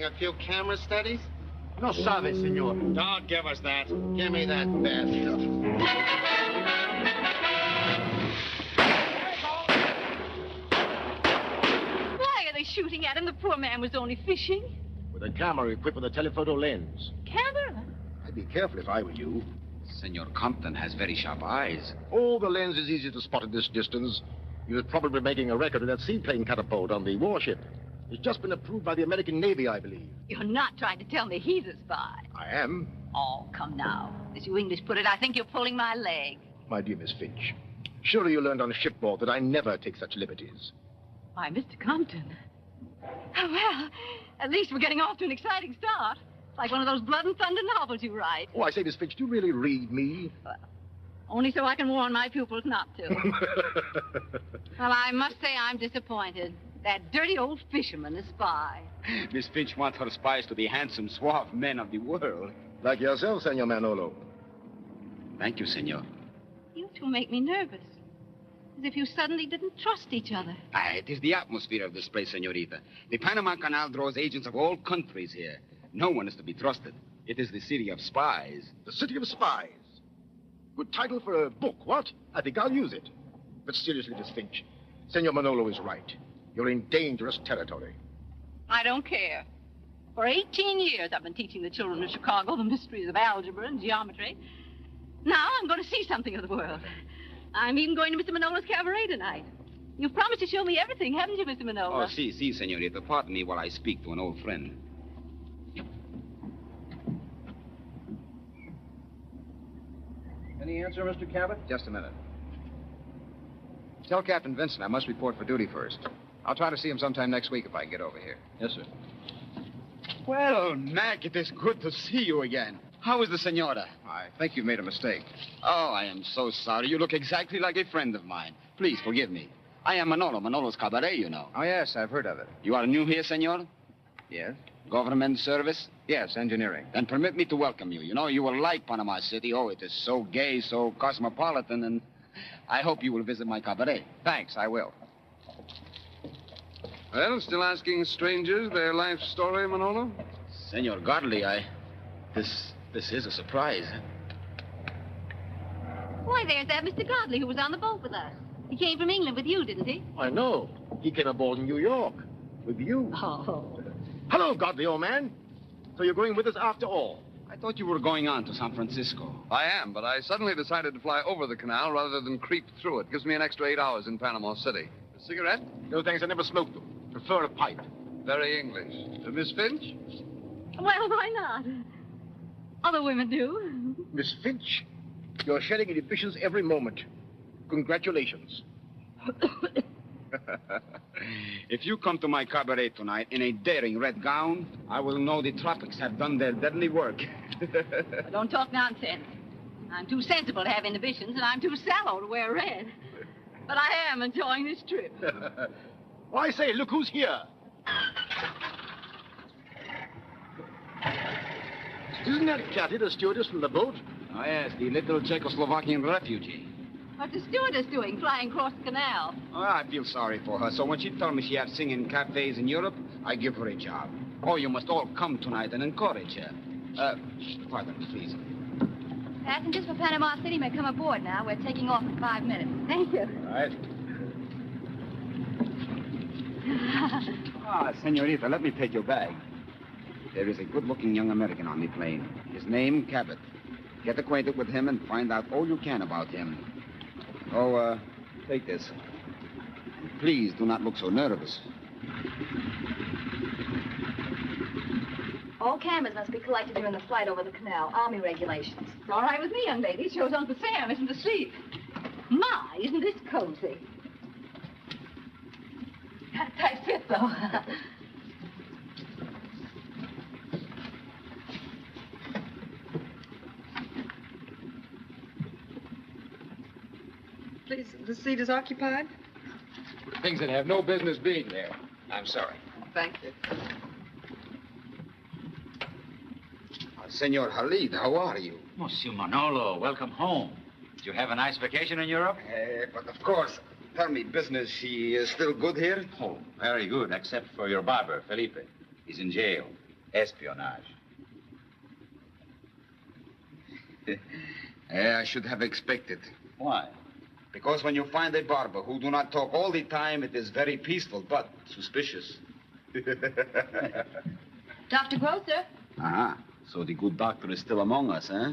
A few camera studies? No sabe, senor. Don't give us that. Give me that bad stuff. Why are they shooting at him? The poor man was only fishing. With a camera equipped with a telephoto lens. Camera? I'd be careful if I were you. Senor Compton has very sharp eyes. Oh, the lens is easy to spot at this distance. He was probably making a record of that seaplane catapult on the warship. It's just been approved by the American Navy, I believe. You're not trying to tell me he's a spy. I am. Oh, come now. As you English put it, I think you're pulling my leg. My dear Miss Finch, surely you learned on shipboard that I never take such liberties. Why, Mr. Compton. Oh, well, at least we're getting off to an exciting start. It's like one of those blood and thunder novels you write. Oh, I say, Miss Finch, do you really read me? Well, only so I can warn my pupils not to. Well, I must say I'm disappointed. That dirty old fisherman, a spy. Miss Finch wants her spies to be handsome, suave men of the world. Like yourself, Senor Manolo. Thank you, senor. You two make me nervous. As if you suddenly didn't trust each other. It is the atmosphere of this place, senorita. The Panama Canal draws agents of all countries here. No one is to be trusted. It is the city of spies. The City of Spies. Good title for a book, what? I think I'll use it. But seriously, Miss Finch, Senor Manolo is right. You're in dangerous territory. I don't care. For 18 years, I've been teaching the children of Chicago the mysteries of algebra and geometry. Now I'm going to see something of the world. I'm even going to Mr. Manolo's cabaret tonight. You've promised to show me everything, haven't you, Mr. Manolo? Oh, si, senorita. Pardon me while I speak to an old friend. Any answer, Mr. Cabot? Just a minute. Tell Captain Vincent I must report for duty first. I'll try to see him sometime next week if I can get over here. Yes, sir. Well, Mac, it is good to see you again. How is the senora? I think you've made a mistake. Oh, I am so sorry. You look exactly like a friend of mine. Please forgive me. I am Manolo, Manolo's cabaret, you know. Oh, yes, I've heard of it. You are new here, senor? Yes? Government service? Yes, engineering. Then permit me to welcome you. You know, you will like Panama City. Oh, it is so gay, so cosmopolitan, and I hope you will visit my cabaret. Thanks, I will. Well, still asking strangers their life story, Manolo? Senor Godley, This is a surprise. Why, there's that Mr. Godley who was on the boat with us. He came from England with you, didn't he? I know. He came aboard in New York. With you. Oh. Hello, Godley, old man. So you're going with us after all? I thought you were going on to San Francisco. I am, but I suddenly decided to fly over the canal rather than creep through it. Gives me an extra 8 hours in Panama City. A cigarette? No, thanks. I never smoked them. Prefer a pipe. Very English. Miss Finch? Well, why not? Other women do. Miss Finch, you're shedding inhibitions every moment. Congratulations. If you come to my cabaret tonight in a daring red gown, I will know the tropics have done their deadly work. Well, don't talk nonsense. I'm too sensible to have inhibitions, and I'm too sallow to wear red. But I am enjoying this trip. Well, I say, look who's here. Isn't that Kathy, the stewardess from the boat? Oh, yes, the little Czechoslovakian refugee. What's the stewardess doing flying across the canal? Oh, I feel sorry for her. So when she told me she had singing cafes in Europe, I give her a job. Oh, you must all come tonight and encourage her. Pardon me, please. Passengers for Panama City may come aboard now. We're taking off in 5 minutes. Thank you. All right. Senorita, let me take your bag. There is a good-looking young American on the plane. His name, Cabot. Get acquainted with him and find out all you can about him. Oh, take this. Please do not look so nervous. All cameras must be collected during the flight over the canal. Army regulations. It's all right with me, young lady. Show's Uncle Sam isn't asleep. My, isn't this cozy? Tight fit, though. Please, the seat is occupied? Things that have no business being there. I'm sorry. Thank you. Senor Halid, how are you? Monsieur Manolo, welcome home. Did you have a nice vacation in Europe? But of course, tell me, business, she is still good here? Oh, very good, except for your barber, Felipe. He's in jail. Espionage. I should have expected. Why? Because when you find a barber who do not talk all the time, it is very peaceful, but suspicious. Dr. Grosser? Ah, so the good doctor is still among us, eh?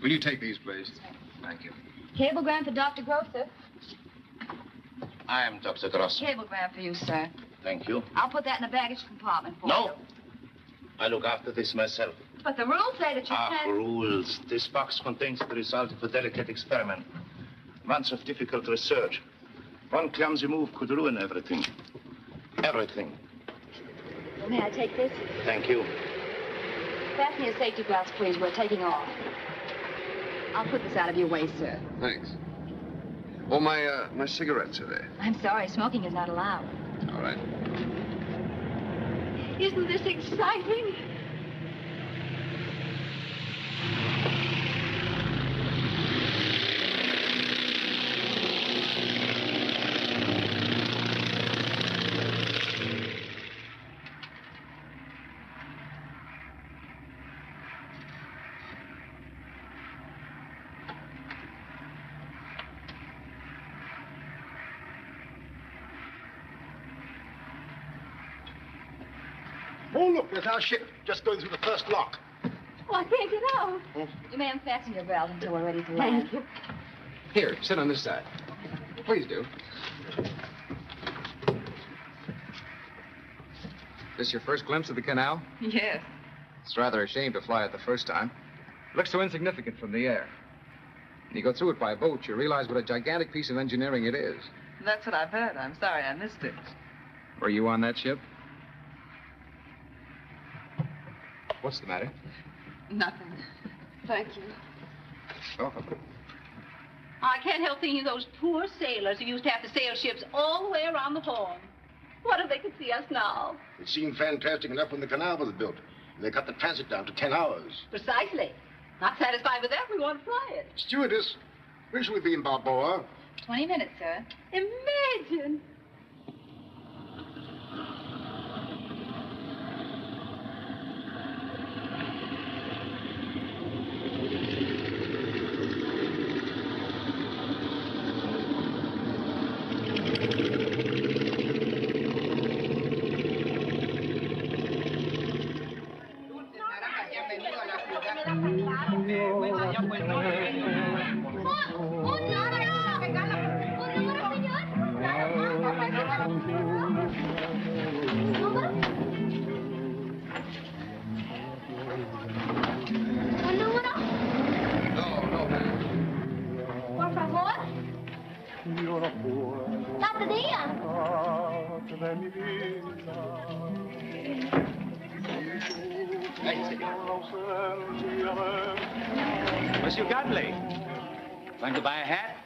Will you take these, please? Thank you. Cablegram for Dr. Grosser. I am Dr. Gross. Cablegram for you, sir. Thank you. I'll put that in the baggage compartment for you. No. I look after this myself. But the rules say that you can't... rules. This box contains the result of a delicate experiment. Months of difficult research. One clumsy move could ruin everything. Everything. May I take this? Thank you. Fasten your safety belts, please. We're taking off. I'll put this out of your way, sir. Thanks. Oh, my cigarettes are there. I'm sorry, smoking is not allowed. All right. Isn't this exciting? Oh, look, there's our ship just going through the first lock. Oh, I can't get out. You may unfasten your belt until we're ready to land. Thank you. Here, sit on this side. Please do. This your first glimpse of the canal? Yes. It's rather a shame to fly it the first time. It looks so insignificant from the air. When you go through it by boat, you realize what a gigantic piece of engineering it is. That's what I've heard. I'm sorry I missed it. Were you on that ship? What's the matter? Nothing. Thank you. Welcome. I can't help thinking of those poor sailors who used to have to sail ships all the way around the Horn. What if they could see us now? It seemed fantastic enough when the canal was built. They cut the transit down to 10 hours. Precisely. Not satisfied with that, we want to fly it. Stewardess, when shall we be in Balboa? 20 minutes, sir. Imagine. Por favor. Dr. Dia. Monsieur Godley, going to buy a hat?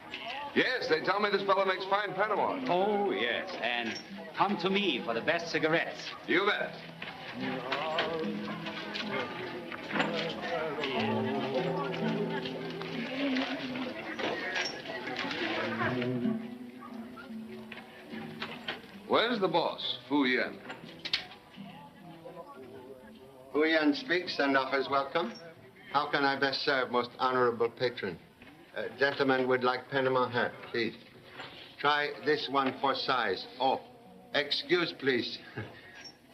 Yes, they tell me this fellow makes fine Panama. Oh, yes, and come to me for the best cigarettes. You bet. Where's the boss, Fu Yen? Fu Yen speaks and offers welcome. How can I best serve, most honorable patron? Gentlemen would like Panama hat, please. Try this one for size. Oh, excuse, please.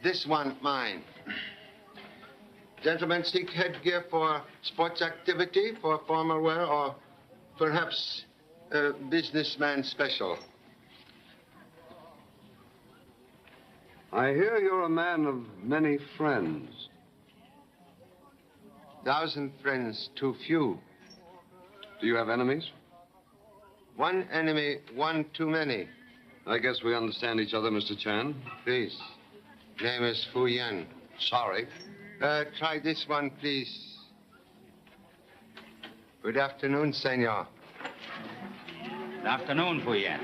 This one, mine. Gentlemen seek headgear for sports activity, for formal wear, or perhaps a businessman special. I hear you're a man of many friends. 1,000 friends, too few. Do you have enemies? One enemy, one too many. I guess we understand each other, Mr. Chan. Please. Name is Fu Yen. Sorry. Try this one, please. Good afternoon, senor. Good afternoon, Fu Yen.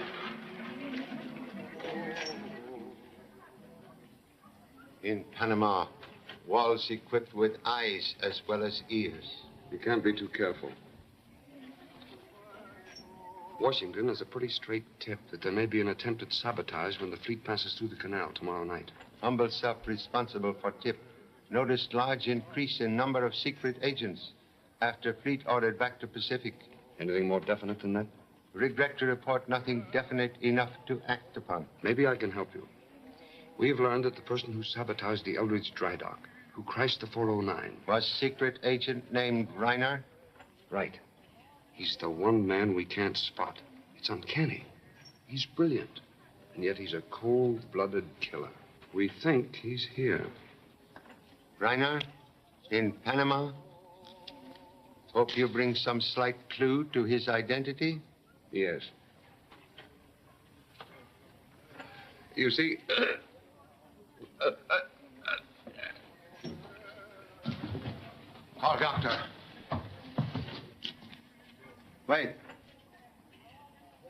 In Panama, walls equipped with eyes as well as ears. You can't be too careful. Washington has a pretty straight tip that there may be an attempted sabotage when the fleet passes through the canal tomorrow night. Humble self responsible for tip. Noticed large increase in number of secret agents after fleet ordered back to Pacific. Anything more definite than that? Regret to report nothing definite enough to act upon. Maybe I can help you. We've learned that the person who sabotaged the Eldridge dry dock, who crashed the 409... was secret agent named Reiner? Right. He's the one man we can't spot. It's uncanny. He's brilliant, and yet he's a cold-blooded killer. We think he's here. Reiner, in Panama? Hope you bring some slight clue to his identity? Yes. You see... Call doctor. Wait.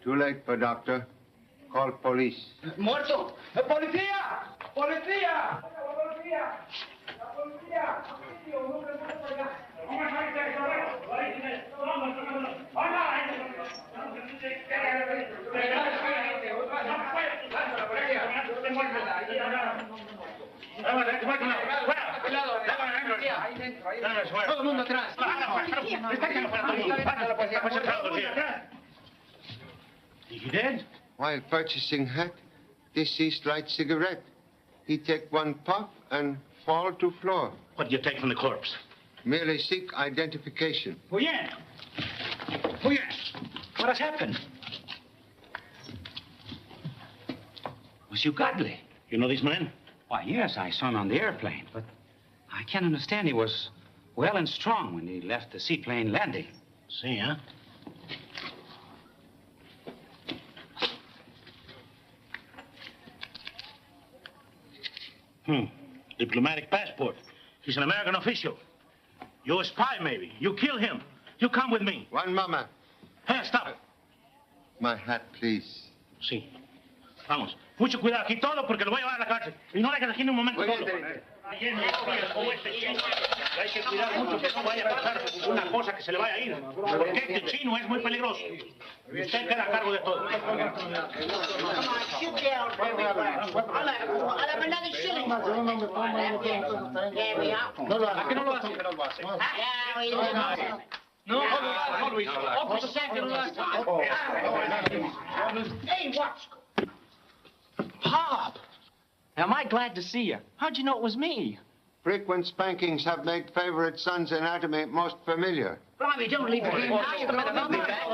Too late for doctor. Call police. Muerto. ¡Policía! ¡Policía! ¡Policía! ¡La policía! Todo el mundo atrás. Is he dead? While purchasing hat, deceased light cigarette. He take one puff and fall to floor. What do you take from the corpse? Merely seek identification. Fu Yen! Fu Yen! What has happened? Monsieur Godley. You know these men? Why, yes, I saw him on the airplane, but I can't understand. He was well and strong when he left the seaplane landing. See, huh? Diplomatic passport. He's an American official. You're a spy, maybe. You kill him. You come with me. One moment. Hey, stop. My hat, please. Sí. Vamos. Mucho cuidado aquí todo porque lo voy a llevar a la cárcel. Y no le quedes aquí en un momento todo. Hay que cuidar mucho que no vaya a pasar una cosa que se le vaya a ir. Porque este chino es muy peligroso. Y usted queda a cargo de todo. I'll have another shilling. There we are. ¿A qué no lo hace? ¿Que no lo hace? No, Luis. Officer said que no lo hace. Hey, what's... Pop! Am I glad to see you? How'd you know it was me? Frequent spankings have made favorite son's anatomy most familiar. Blimey, don't leave again now. You're going to be back.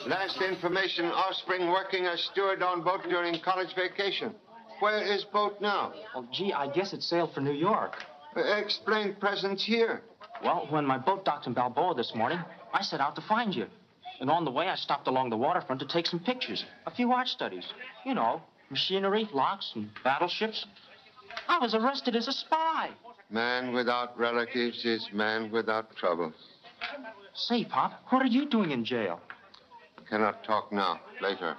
Last information, offspring working as steward on boat during college vacation. Where is boat now? Oh, gee, I guess it sailed for New York. Explain presence here. Well, when my boat docked in Balboa this morning, I set out to find you. And on the way, I stopped along the waterfront to take some pictures. A few art studies. You know, machinery, locks, and battleships. I was arrested as a spy. Man without relatives is man without troubles. Say, Pop, what are you doing in jail? Cannot talk now. Later.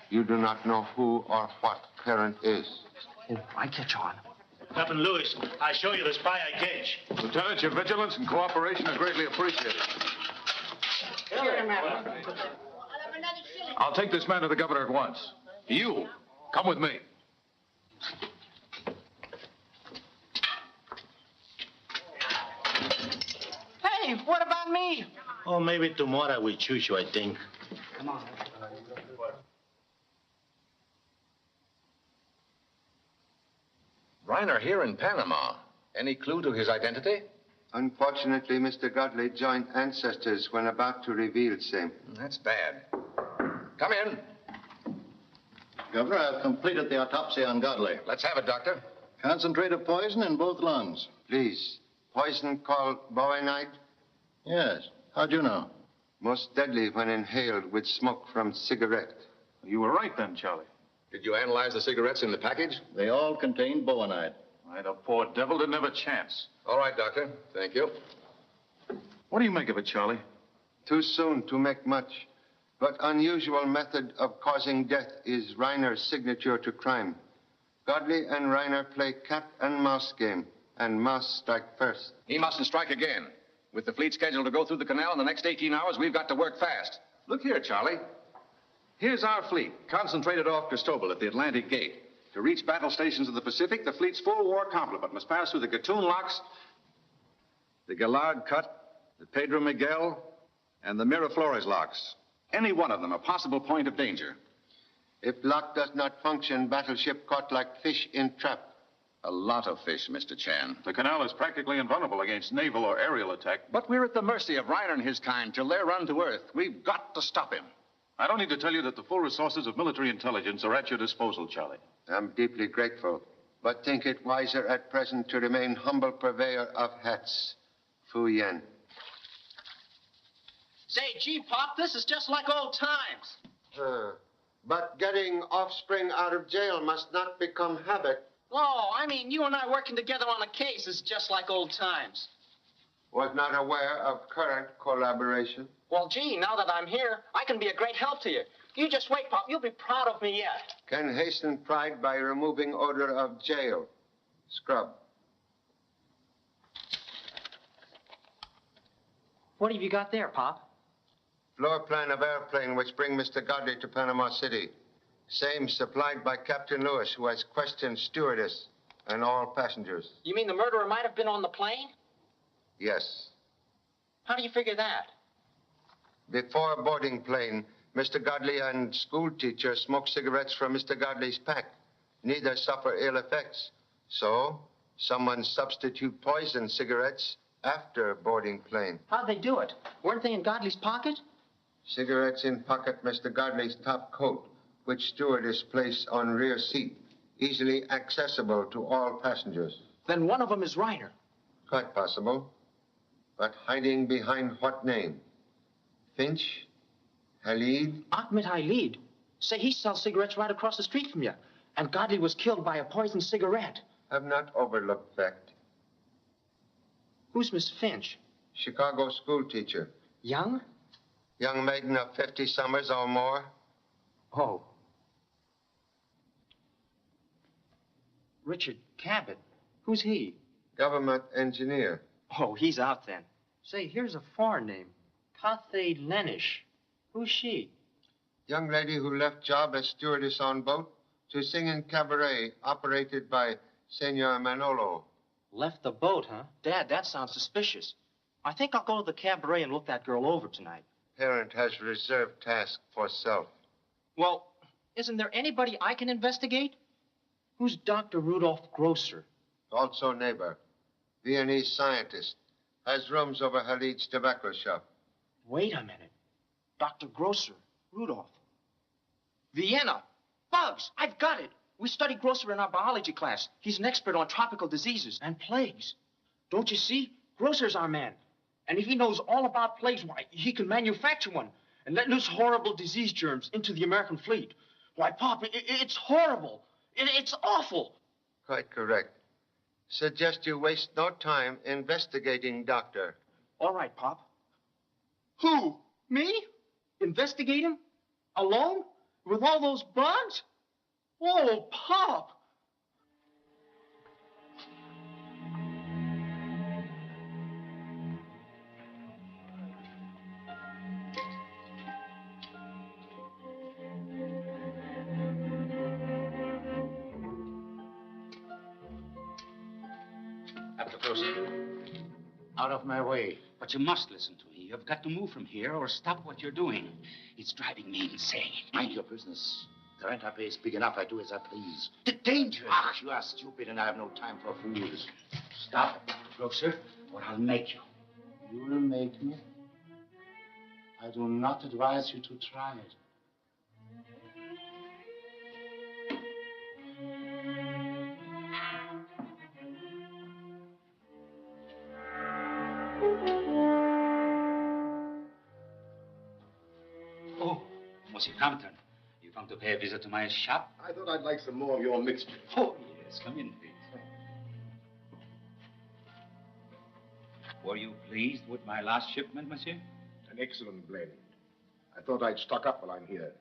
You do not know who or what parent is. Oh, I catch on. Captain Lewis, I show you the spy I catch. Lieutenant, your vigilance and cooperation are greatly appreciated. I'll take this man to the governor at once. You, come with me. Hey, what about me? Oh, maybe tomorrow we choose you, I think. Come on. Reiner here in Panama. Any clue to his identity? Unfortunately, Mr. Godley joined ancestors when about to reveal same. That's bad. Come in. Governor, I've completed the autopsy on Godley. Let's have it, Doctor. Concentrate of poison in both lungs. Please. Poison called bowenite? Yes. How'd you know? Most deadly when inhaled with smoke from cigarette. You were right then, Charlie. Did you analyze the cigarettes in the package? They all contain bowenite. Why, the poor devil didn't have a chance. All right, Doctor. Thank you. What do you make of it, Charlie? Too soon to make much. But unusual method of causing death is Reiner's signature to crime. Godley and Reiner play cat and mouse game, and mouse strike first. He mustn't strike again. With the fleet scheduled to go through the canal in the next 18 hours, we've got to work fast. Look here, Charlie. Here's our fleet, concentrated off Cristobal at the Atlantic Gate. To reach battle stations of the Pacific, the fleet's full war complement must pass through the Gatun locks, the Gallard Cut, the Pedro Miguel, and the Miraflores locks. Any one of them a possible point of danger. If lock does not function, battleship caught like fish in trap. A lot of fish, Mr. Chan. The canal is practically invulnerable against naval or aerial attack. But we're at the mercy of Reiner and his kind till they're run to earth. We've got to stop him. I don't need to tell you that the full resources of military intelligence are at your disposal, Charlie. I'm deeply grateful, but think it wiser at present to remain humble purveyor of hats. Fu Yen. Say, gee, Pop, this is just like old times. But getting offspring out of jail must not become habit. Oh, I mean, you and I working together on a case is just like old times. Was not aware of current collaboration. Well, gee, now that I'm here, I can be a great help to you. You just wait, Pop. You'll be proud of me yet. Can hasten pride by removing odor of jail. Scrub. What have you got there, Pop? Floor plan of airplane which bring Mr. Godley to Panama City. Same supplied by Captain Lewis, who has questioned stewardess and all passengers. You mean the murderer might have been on the plane? Yes. How do you figure that? Before boarding plane, Mr. Godley and school teacher smoked cigarettes from Mr. Godley's pack. Neither suffer ill effects. So, someone substitute poison cigarettes after boarding plane. How'd they do it? Weren't they in Godley's pocket? Cigarettes in pocket Mr. Godley's top coat, which stewardess placed on rear seat, easily accessible to all passengers. Then one of them is Reiner. Quite possible. But hiding behind what name? Finch? Halid? Ahmed Halid. Say, he sells cigarettes right across the street from you. And Godley was killed by a poisoned cigarette. Have not overlooked fact. Who's Miss Finch? Chicago school teacher. Young? Young maiden of 50 summers or more. Oh. Richard Cabot. Who's he? Government engineer. Oh, he's out then. Say, here's a foreign name. Cathay Lenish. Who's she? Young lady who left job as stewardess on boat to sing in cabaret operated by Senor Manolo. Left the boat, huh? Dad, that sounds suspicious. I think I'll go to the cabaret and look that girl over tonight. Parent has reserved task for self. Well, isn't there anybody I can investigate? Who's Dr. Rudolph Grosser? Also neighbor. Viennese scientist. Has rooms over Halid's tobacco shop. Wait a minute. Dr. Grosser, Rudolph. Vienna. Bugs, I've got it. We studied Grosser in our biology class. He's an expert on tropical diseases and plagues. Don't you see? Grosser's our man. And if he knows all about plagues, why, he can manufacture one and let loose horrible disease germs into the American fleet. Why, Pop, it's horrible. It's awful. Quite correct. Suggest you waste no time investigating, Doctor. All right, Pop. Who? Me? Investigate him? Alone? With all those bugs? Oh, Pop! Dr. Gross. Out of my way. But you must listen to me. You've got to move from here or stop what you're doing. It's driving me insane. Mind your business. The rent I pay is big enough. I do as I please. The danger. Ach, you are stupid, and I have no time for fools. Stop it, grocer, or I'll make you. You will make me? I do not advise you to try it. Oh, Monsieur Compton, you come to pay a visit to my shop? I thought I'd like some more of your mixture. Oh, yes, come in, please. Were you pleased with my last shipment, monsieur? An excellent blend. I thought I'd stock up while I'm here.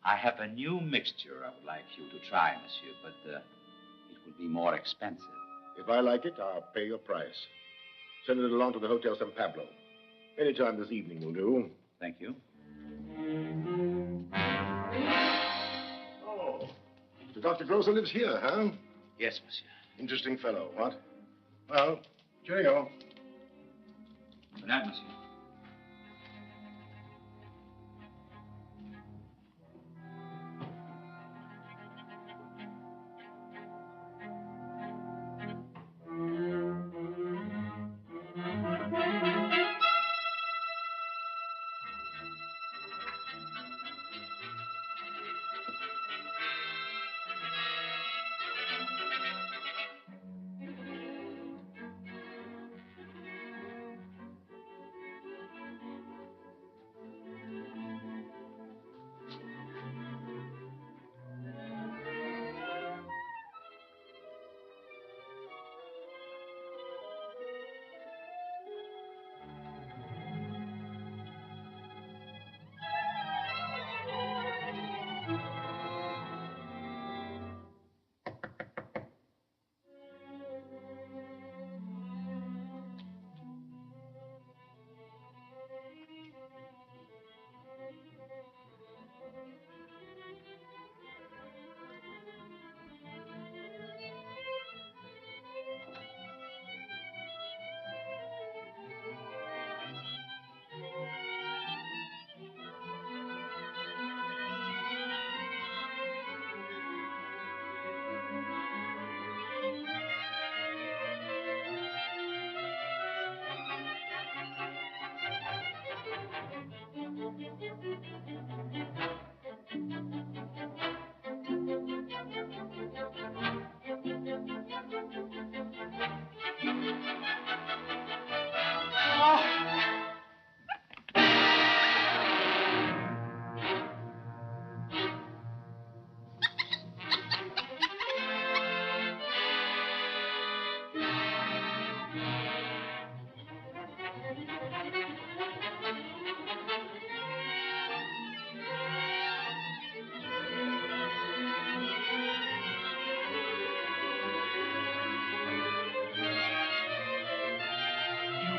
I have a new mixture I would like you to try, monsieur, but it will be more expensive. If I like it, I'll pay your price. Send it along to the Hotel San Pablo. Anytime this evening will do. Thank you. Oh, the Dr. Grosser lives here, huh? Yes, monsieur. Interesting fellow, what? Well, cheerio. Good night, monsieur.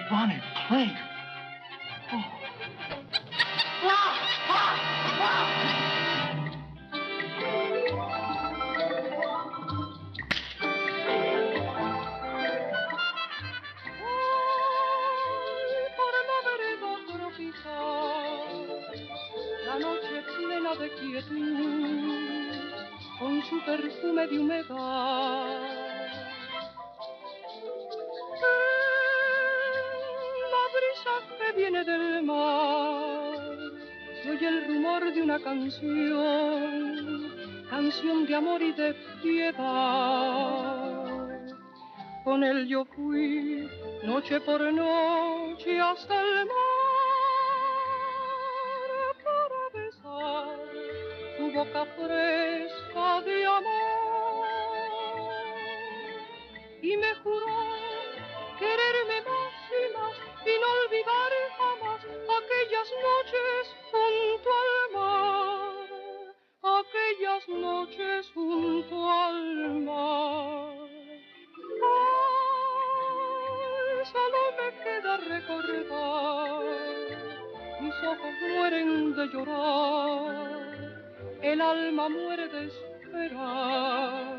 Bonnet, plague. Oh. La noche plena de quietud, con su perfume de humedad. La brisa que viene del mar, se oye el rumor de una canción, canción de amor y de piedad. Con él yo fui noche por noche hasta el mar para besar su boca fresca de amor. Y me juró quererme más y más y no olvidar jamás aquellas noches junto al mar, aquellas noches junto al mar. Ay, solo me queda recordar, mis ojos mueren de llorar, el alma muere de esperar.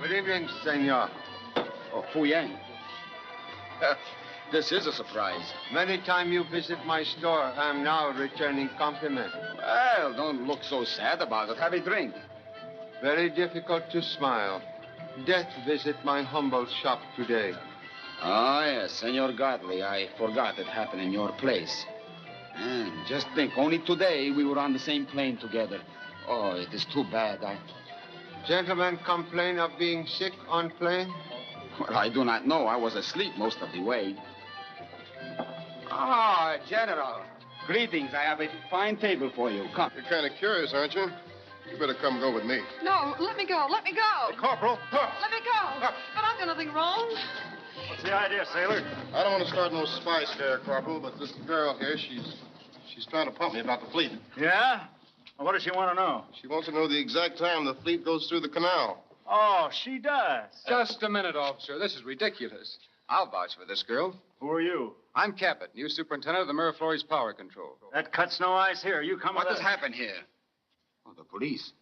Good evening, senor. Oh, Fu Yan. This is a surprise. Many time you visit my store, I am now returning compliment. Well, don't look so sad about it. Have a drink. Very difficult to smile. Death visit my humble shop today. Oh, yes, Senor Godley. I forgot it happened in your place. And just think, only today we were on the same plane together. Oh, it is too bad. Gentlemen complain of being sick on plane? Well, I do not know. I was asleep most of the way. Ah, General. Greetings. I have a fine table for you. Come. You're kind of curious, aren't you? You better come go with me. No, let me go. Let me go. Hey, Corporal, look. Let me go. But I've done nothing wrong. What's the idea, sailor? I don't want to start no spy scare, Corporal, but this girl here, she's trying to pump me about the fleet. Yeah? Well, what does she want to know? She wants to know the exact time the fleet goes through the canal. Oh, she does. Just a minute, officer. This is ridiculous. I'll vouch for this girl. Who are you? I'm Cabot, new superintendent of the Miraflores Power Control. That cuts no ice here. You come What with has us. happened here? Oh, the police.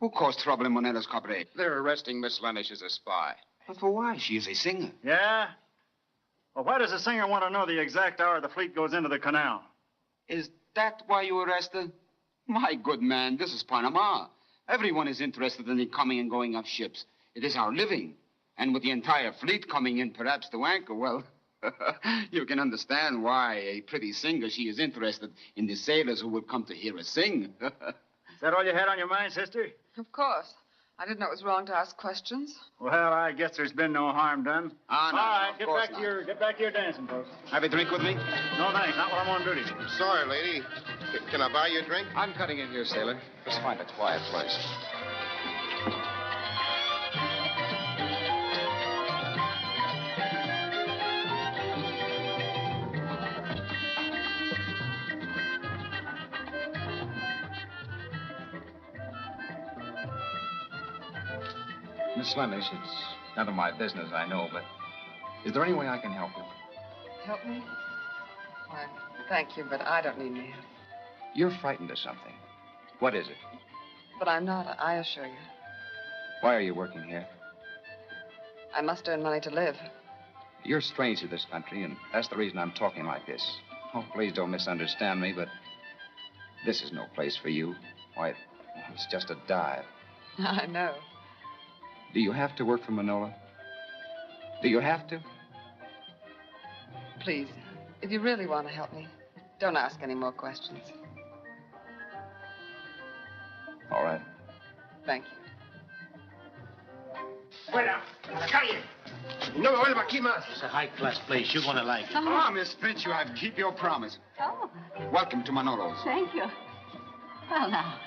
Who caused trouble in Moneda's cabaret? They're arresting Miss Lennish as a spy. But for why? She is a singer. Yeah? Well, why does the singer want to know the exact hour the fleet goes into the canal? Is that why you arrested? My good man, this is Panama. Everyone is interested in the coming and going of ships. It is our living. And with the entire fleet coming in, perhaps to anchor, well, you can understand why a pretty singer, she is interested in the sailors who will come to hear her sing. Is that all you had on your mind, sister? Of course. I didn't know it was wrong to ask questions. Well, I guess there's been no harm done. Ah, no, All right, of course not. get back to your dancing post. Have a drink with me? No, thanks. Not while I'm on duty. Sorry, lady. Can I buy you a drink? I'm cutting in here, sailor. Just find a quiet place. Miss Lennish, it's none of my business, I know, but is there any way I can help you? Help me? Why, thank you, but I don't need any help. You're frightened of something. What is it? But I'm not, I assure you. Why are you working here? I must earn money to live. You're strange to this country, and that's the reason I'm talking like this. Oh, please don't misunderstand me, but this is no place for you. Why, it's just a dive. I know. Do you have to work for Manola? Do you have to? Please, if you really want to help me, don't ask any more questions. All right. Thank you. Fuera. Calle. No me vuelva aquí más. It's a high-class place. You're going to like it. Ah, Miss Finch, you have to keep your promise. Oh, Welcome to Manolo's. thank you. Well, now,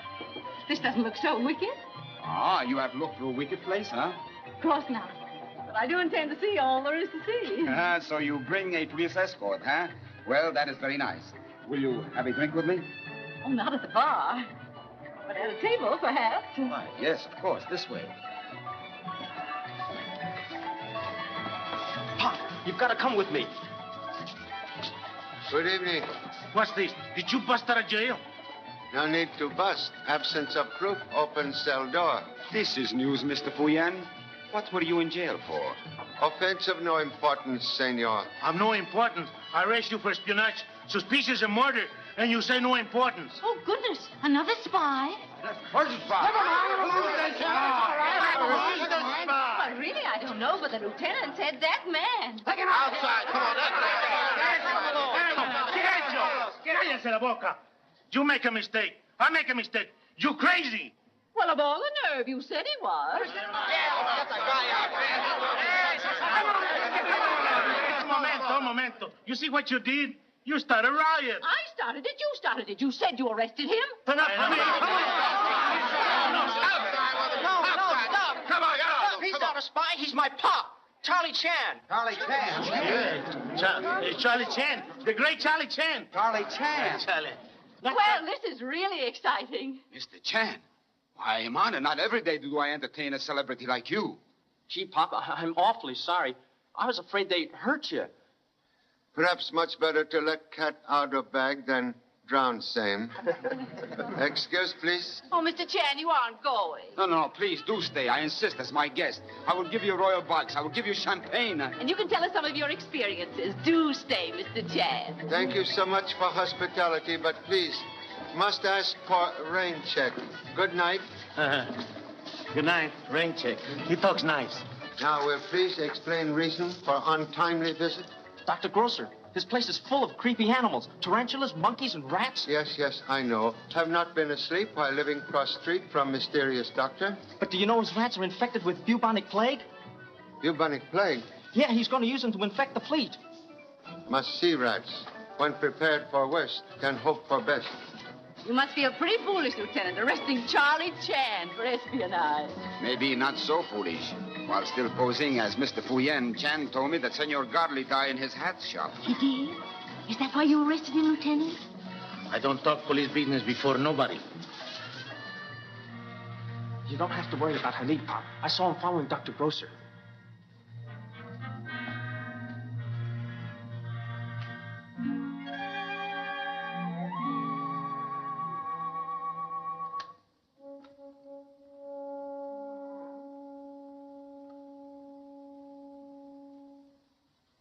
this doesn't look so wicked. Ah, you have looked through a wicked place, huh? Of course not. But I do intend to see all there is to see. Ah, so you bring a police escort, huh? Well, that is very nice. Will you have a drink with me? Oh, not at the bar. But at a table, perhaps. Why, yes, of course. This way. Pop, you've got to come with me. Good evening. What's this? Did you bust out of jail? No need to bust. Absence of proof, open cell door. This is news, Mr. Fuyan. What were you in jail for? Offense of no importance, senor. Of no importance. I arrest you for espionage, suspicious of murder, and you say no importance. Oh, goodness. Another spy? First spy. Well, really, I don't know, but the lieutenant said that man. Outside. Come on, Cállese la boca. You make a mistake. I make a mistake. You crazy. Well, of all the nerve, you said he was. Un momento. You see what you did? You started a riot. I started it. You started it. You said you arrested him. Turn up for me. No, stop. Come on, get up. He's not a spy. He's my pop, Charlie Chan. Charlie Chan. Charlie Chan. The great Charlie Chan. Charlie Chan. Charlie. Well, this is really exciting. Mr. Chan. Why, I'm honored. Not every day do I entertain a celebrity like you. Gee, Pop, I'm awfully sorry. I was afraid they'd hurt you. Perhaps much better to let cat out of bag than drowned same. Excuse, please. Oh, Mr. Chan, you aren't going. No, please do stay. I insist as my guest. I will give you royal box. I will give you champagne. And you can tell us some of your experiences. Do stay, Mr. Chan. Thank you so much for hospitality, but please, must ask for rain check. Good night. Good night. Rain check. He talks nice. Now, will please explain reason for untimely visit? Dr. Grosser, this place is full of creepy animals. Tarantulas, monkeys, and rats. Yes, I know. Have not been asleep while living cross street from mysterious doctor. But do you know his rats are infected with bubonic plague? Bubonic plague? Yeah, he's going to use them to infect the fleet. Must see rats. When prepared for worst, can hope for best. You must feel pretty foolish, Lieutenant, arresting Charlie Chan for espionage. Maybe not so foolish. While still posing as Mr. Fuyen, Chan told me that Senor Garley died in his hat shop. He did? Is that why you arrested him, Lieutenant? I don't talk police business before nobody. You don't have to worry about Halid, Pop. I saw him following Dr. Grosser.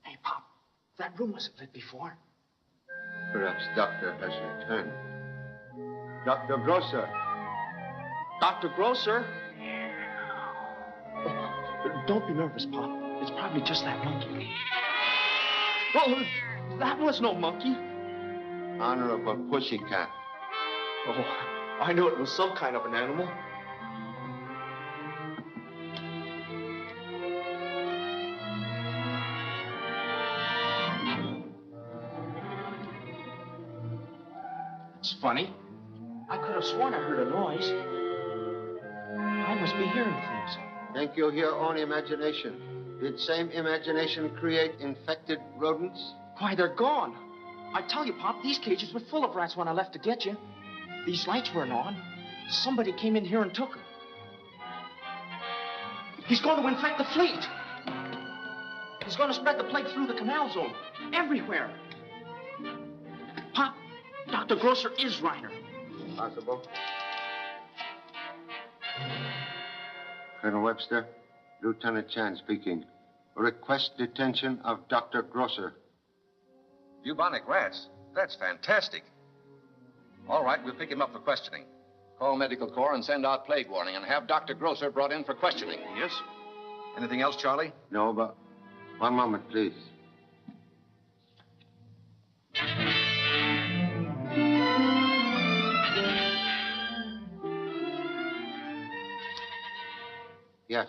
Hey, Pop, that room wasn't lit before. Perhaps doctor has returned. Dr. Grosser. Dr. Grosser? Oh, don't be nervous, Pop. It's probably just that monkey. Oh, that was no monkey. Honorable Pussycat. Oh, I knew it was some kind of an animal. It's funny. I could have sworn I heard a noise. I must be hearing things. Think you hear own imagination? Did same imagination create infected rodents? Why, they're gone. I tell you, Pop, these cages were full of rats when I left to get you. These lights weren't on. Somebody came in here and took them. He's going to infect the fleet. He's going to spread the plague through the canal zone. Everywhere. Pop, Dr. Grosser is Reiner. Possible. Colonel Webster, Lieutenant Chan speaking. Request detention of Dr. Grosser. Bubonic rats? That's fantastic. All right, we'll pick him up for questioning. Call Medical Corps and send out plague warning and have Dr. Grosser brought in for questioning. Yes? Anything else, Charlie? No, but one moment, please. Yes.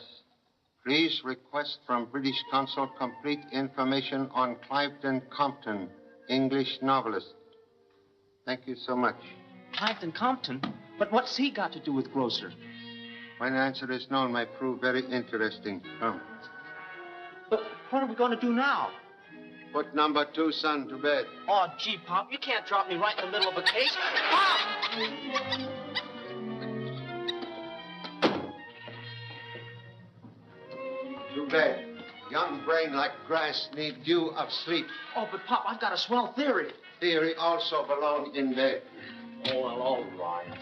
Please request from British Consul complete information on Clifton Compton, English novelist. Thank you so much. Clifton Compton? But what's he got to do with Grosser? When answer is known, might prove very interesting. Come. But what are we going to do now? Put number 2 son to bed. Oh, gee, Pop, you can't drop me right in the middle of a case. Pop! To bed. Young brain like grass need dew of sleep. Oh, but Pop, I've got a swell theory. Theory also belong in bed. Oh, well, all right.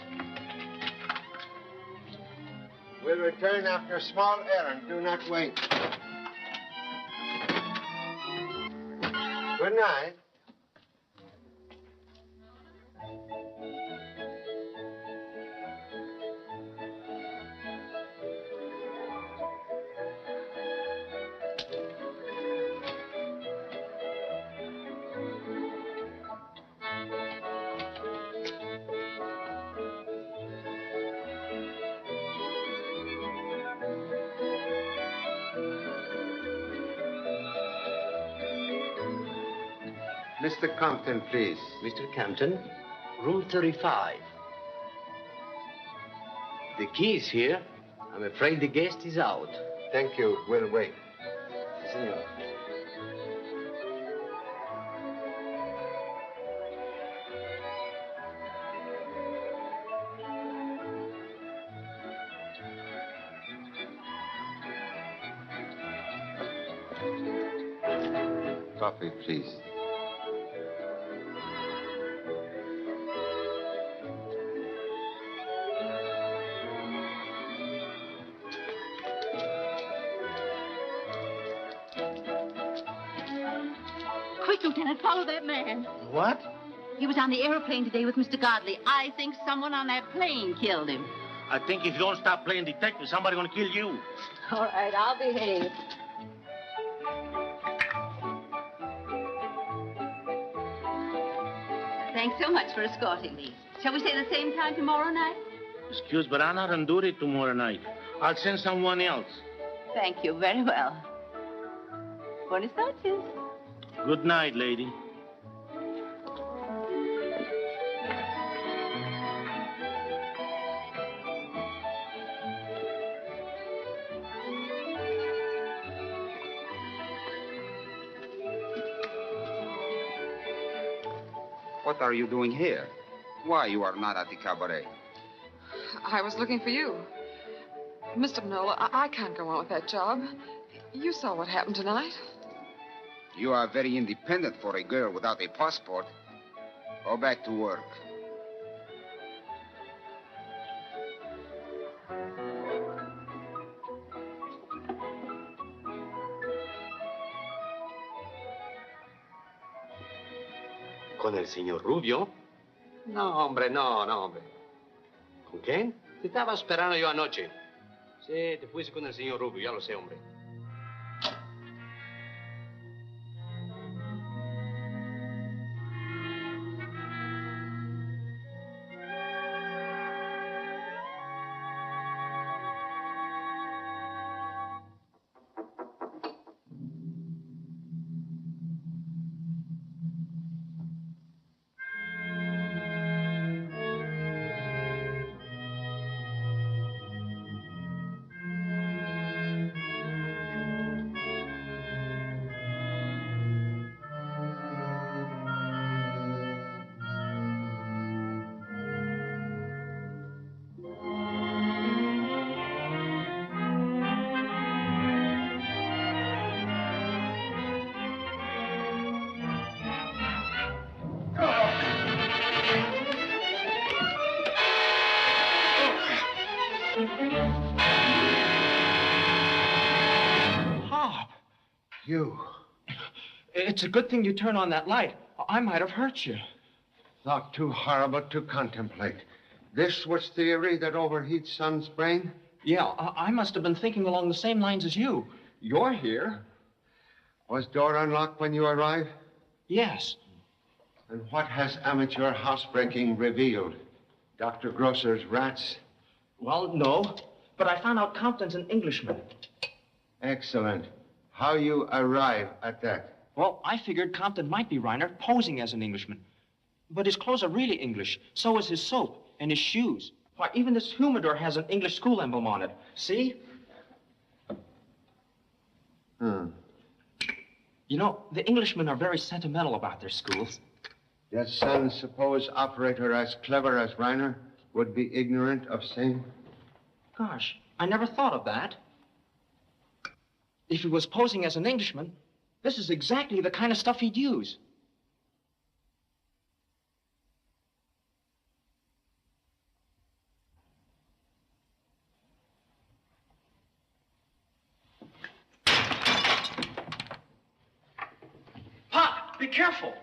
We'll return after a small errand. Do not wait. Good night. Mr. Compton, please. Mr. Compton, room 35. The key is here. I'm afraid the guest is out. Thank you. We'll wait. Senor. Coffee, please. Police lieutenant, follow that man. What? He was on the airplane today with Mr. Godley. I think someone on that plane killed him. I think if you don't stop playing detective, somebody's gonna kill you. All right, I'll behave. Thanks so much for escorting me. Shall we say the same time tomorrow night? Excuse, but I'm not on duty tomorrow night. I'll send someone else. Thank you very well. Buenas noches. Good night, lady. What are you doing here? Why you are not at the cabaret? I was looking for you. Mr. Manola, I can't go on with that job. You saw what happened tonight. You are very independent for a girl without a passport. Go back to work. ¿Con el señor Rubio? No, hombre, no, hombre. ¿Con quién? Te estaba esperando yo anoche. Sí, te fuiste con el señor Rubio, ya lo sé, hombre. You. It's a good thing you turned on that light. I might have hurt you. Not too horrible to contemplate. This was theory that overheats son's brain? Yeah, I must have been thinking along the same lines as you. You're here. Was door unlocked when you arrived? Yes. And what has amateur housebreaking revealed? Dr. Grosser's rats? Well, no. But I found out Compton's an Englishman. Excellent. How you arrive at that? Well, I figured Compton might be Reiner, posing as an Englishman. But his clothes are really English. So is his soap and his shoes. Why, even this humidor has an English school emblem on it. See? You know, the Englishmen are very sentimental about their schools. Does son suppose operator as clever as Reiner would be ignorant of same? Gosh, I never thought of that. If he was posing as an Englishman, this is exactly the kind of stuff he'd use. Pop, be careful.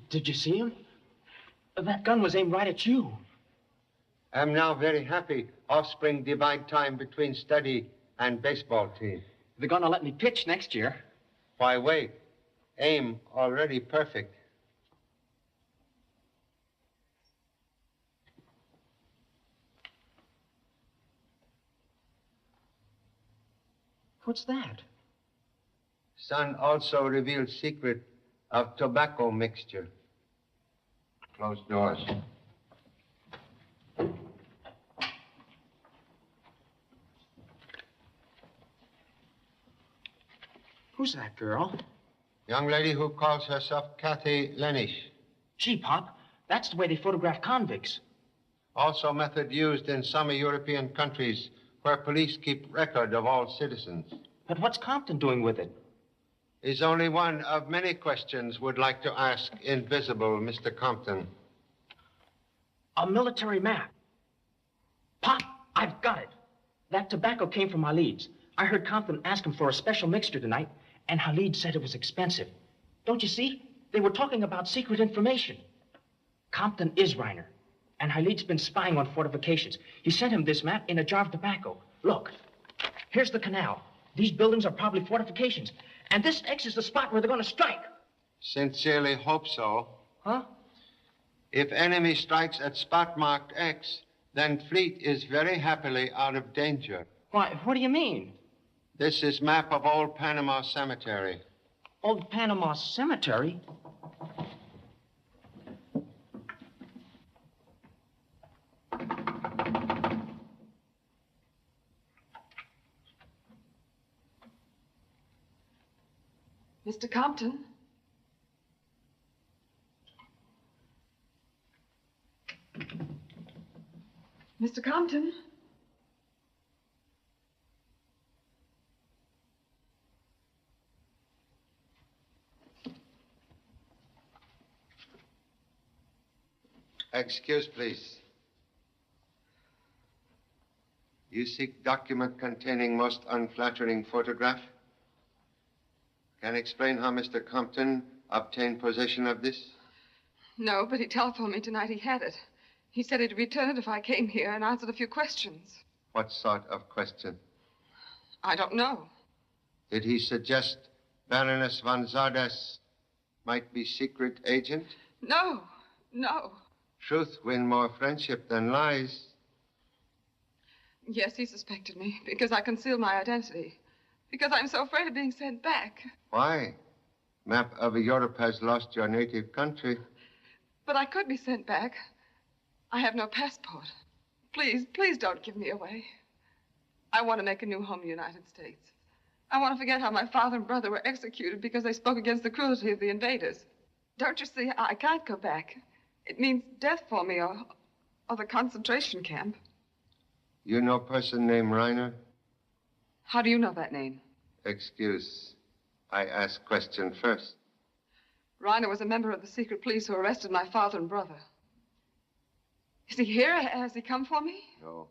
Did you see him? That gun was aimed right at you. I'm now very happy. Offspring divide time between study and baseball team. They're gonna let me pitch next year. Why, wait. Aim already perfect. What's that? Son also revealed secret of tobacco mixture. Close doors. Who's that girl? Young lady who calls herself Kathy Lenish. Gee, Pop, that's the way they photograph convicts. Also method used in some European countries where police keep record of all citizens. But what's Compton doing with it? is only one of many questions would like to ask Invisible Mr. Compton. A military map. Pop, I've got it. That tobacco came from Halid's. I heard Compton ask him for a special mixture tonight, and Halid said it was expensive. Don't you see? They were talking about secret information. Compton is Reiner, and Halid's been spying on fortifications. He sent him this map in a jar of tobacco. Look, here's the canal. These buildings are probably fortifications, and this X is the spot where they're going to strike. Sincerely hope so. Huh? If enemy strikes at spot marked X, then fleet is very happily out of danger. Why, what do you mean? This is map of Old Panama Cemetery. Old Panama Cemetery? Mr. Compton? Mr. Compton? Excuse, please. You seek document containing most unflattering photograph? Can you explain how Mr. Compton obtained possession of this? No, but he telephoned me tonight he had it. He said he'd return it if I came here and answered a few questions. What sort of question? I don't know. Did he suggest Baroness von Zardas might be secret agent? No, no. Truth win more friendship than lies. Yes, he suspected me because I concealed my identity. Because I'm so afraid of being sent back. Why? Map of Europe has lost your native country. But I could be sent back. I have no passport. Please, please don't give me away. I want to make a new home in the United States. I want to forget how my father and brother were executed because they spoke against the cruelty of the invaders. Don't you see? I can't go back. It means death for me or the concentration camp. You know a person named Reiner? How do you know that name? Excuse. I ask question first. Reiner was a member of the secret police who arrested my father and brother. Is he here? Has he come for me? No.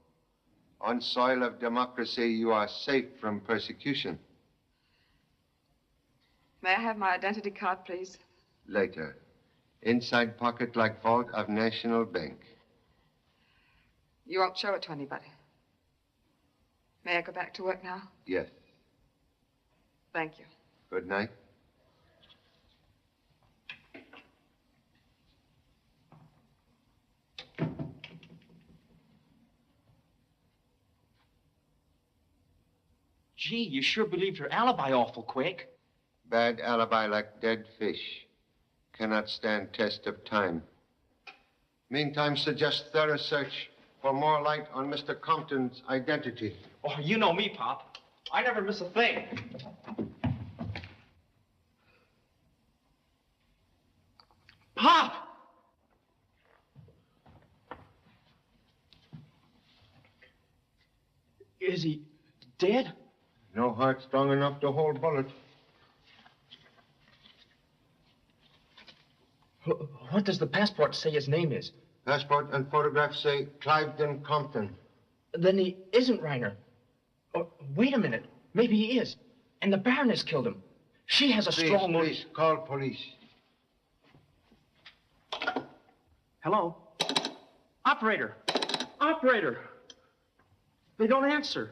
On soil of democracy, you are safe from persecution. May I have my identity card, please? Later. Inside pocket like vault of National Bank. You won't show it to anybody. May I go back to work now? Yes. Thank you. Good night. Gee, you sure believed her alibi awful quick. Bad alibi like dead fish. Cannot stand test of time. Meantime, suggest thorough search for more light on Mr. Compton's identity. Oh, you know me, Pop. I never miss a thing. Pop! Is he dead? No heart strong enough to hold bullet. What does the passport say his name is? Passport and photograph say Cliveden Compton. Then he isn't Reiner. Oh, wait a minute. Maybe he is. And the Baroness killed him. She has a strong motive. Please, call police. Hello? Operator! Operator! They don't answer.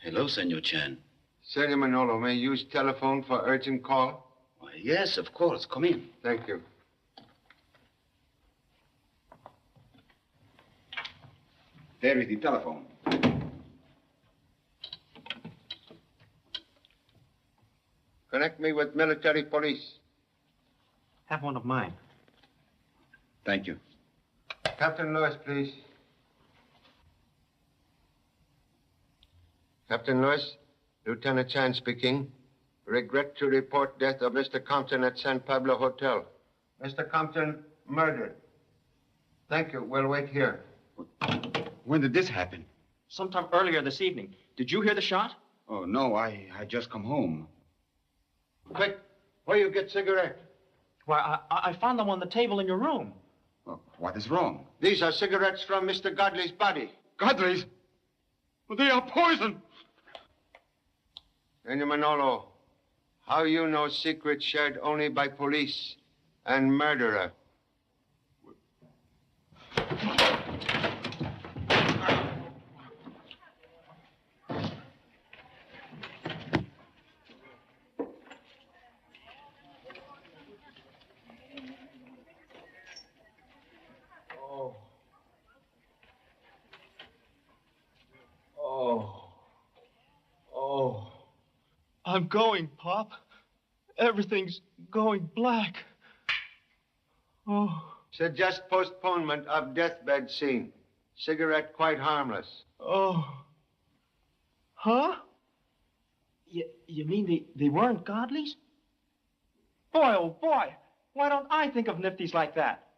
Hello, Senor Chan. Senor Manolo, may you use telephone for urgent call? Why, yes, of course. Come in. Thank you. There is the telephone. Connect me with military police. Have one of mine. Thank you. Captain Lewis, please. Captain Lewis, Lieutenant Chan speaking. Regret to report death of Mr. Compton at San Pablo Hotel. Mr. Compton murdered. Thank you. We'll wait here. When did this happen? Sometime earlier this evening. Did you hear the shot? Oh, no, I just come home. Quick, where you get cigarette? Why, I found them on the table in your room. Oh, what is wrong? These are cigarettes from Mr. Godley's body. Godley's? Well, they are poison. Senor Manolo, how you know secrets shared only by police and murderer? I'm going, Pop. Everything's going black. Oh. Suggest postponement of deathbed scene. Cigarette quite harmless. Oh. Huh? You mean they weren't Godleys? Boy, oh boy, why don't I think of nifties like that?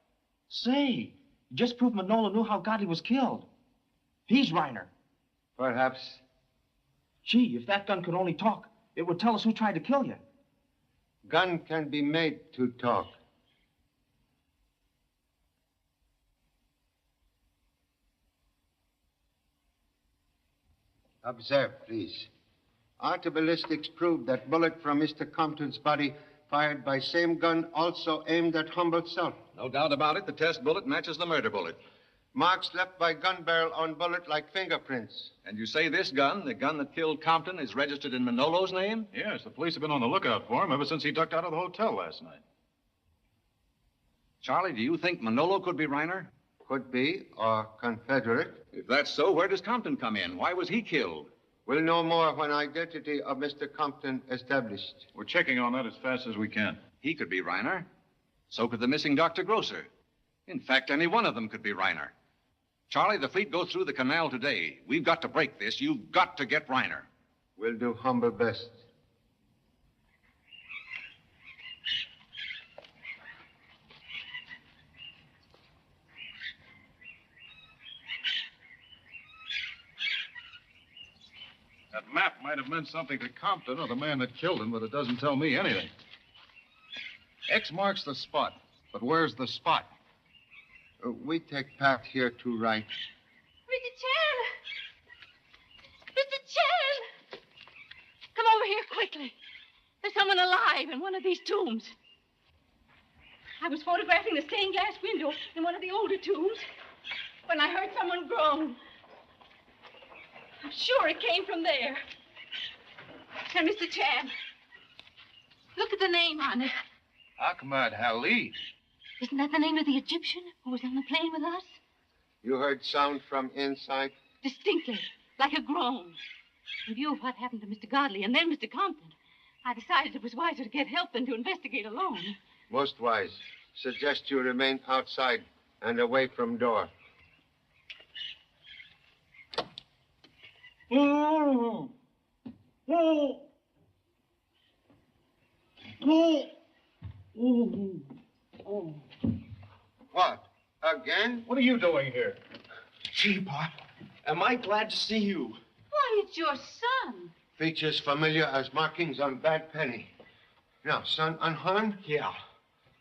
Say, you just proved Manolo knew how Godley was killed. He's Reiner. Perhaps. Gee, if that gun could only talk, it would tell us who tried to kill you. Gun can be made to talk. Observe, please. Our ballistics proved that bullet from Mr. Compton's body fired by same gun also aimed at Humboldt's self. No doubt about it, the test bullet matches the murder bullet. Marks left by gun barrel on bullet like fingerprints. And you say this gun, the gun that killed Compton, is registered in Manolo's name? Yes, the police have been on the lookout for him ever since he ducked out of the hotel last night. Charlie, do you think Manolo could be Reiner? Could be, or Confederate. If that's so, where does Compton come in? Why was he killed? We'll know more when identity of Mr. Compton established. We're checking on that as fast as we can. He could be Reiner. So could the missing Dr. Grosser. In fact, any one of them could be Reiner. Charlie, the fleet goes through the canal today. We've got to break this. You've got to get Reiner. We'll do humble best. That map might have meant something to Compton or the man that killed him, but it doesn't tell me anything. X marks the spot. But where's the spot? We take path here to right. Mr. Chan! Mr. Chan! Come over here quickly. There's someone alive in one of these tombs. I was photographing the stained glass window in one of the older tombs when I heard someone groan. I'm sure it came from there. And Mr. Chan, look at the name on it. Ahmad Halid. Isn't that the name of the Egyptian who was on the plane with us? You heard sound from inside? Distinctly, like a groan. In view of what happened to Mr. Godley and then Mr. Compton, I decided it was wiser to get help than to investigate alone. Most wise. Suggest you remain outside and away from door. What? Again? What are you doing here? Gee, Pop, am I glad to see you. Why, it's your son. Features familiar as markings on bad penny. Now, son unharmed? Yeah.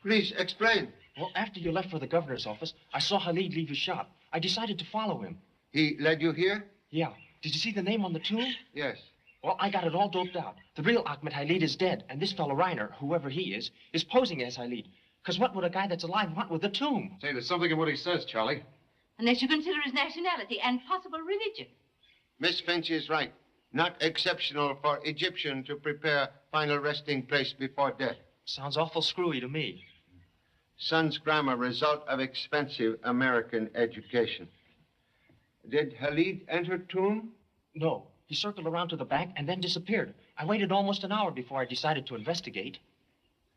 Please explain. Well, after you left for the governor's office, I saw Halid leave his shop. I decided to follow him. He led you here? Yeah. Did you see the name on the tomb? Yes. Well, I got it all doped out. The real Ahmed Halid is dead, and this fellow Reiner, whoever he is posing as Halid. Because what would a guy that's alive want with a tomb? Say, there's something in what he says, Charlie. Unless you consider his nationality and possible religion. Miss Finch is right. Not exceptional for Egyptian to prepare final resting place before death. Sounds awful screwy to me. Son's grammar, result of expensive American education. Did Halid enter tomb? No. He circled around to the back and then disappeared. I waited almost an hour before I decided to investigate.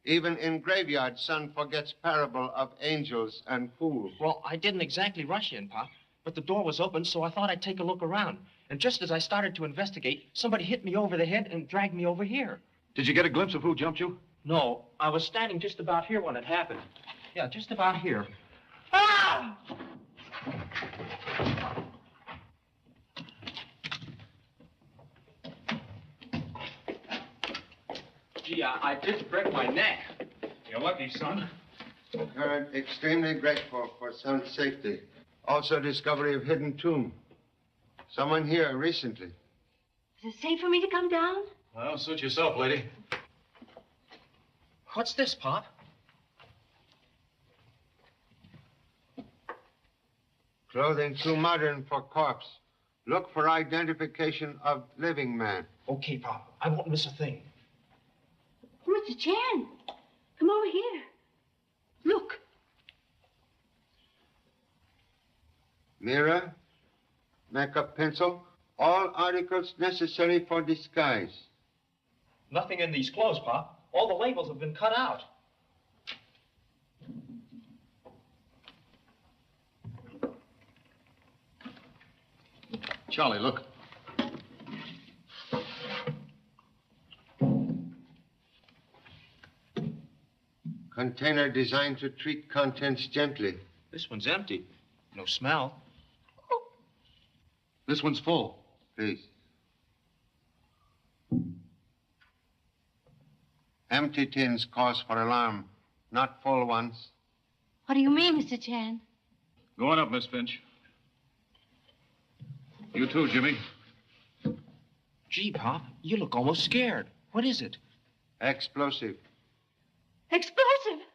Even in graveyard, son forgets parable of angels and fools. Well, I didn't exactly rush in, Pop, but the door was open, so I thought I'd take a look around. And just as I started to investigate, somebody hit me over the head and dragged me over here. Did you get a glimpse of who jumped you? No, I was standing just about here when it happened. Yeah, just about here. Ah! Gee, I just broke my neck. You're lucky, son. We're extremely grateful for son's safety. Also, discovery of hidden tomb. Someone here recently. Is it safe for me to come down? Well, suit yourself, lady. What's this, Pop? Clothing too modern for corpse. Look for identification of living man. Okay, Pop. I won't miss a thing. Mr. Chan, come over here. Look. Mirror, makeup pencil, all articles necessary for disguise. Nothing in these clothes, Pop. All the labels have been cut out. Charlie, look. Container designed to treat contents gently. This one's empty. No smell. This one's full. Please. Empty tins cause for alarm, not full ones. What do you mean, Mr. Chan? Go on up, Miss Finch. You too, Jimmy. Gee, Pop, you look almost scared. What is it? Explosive. Explosive!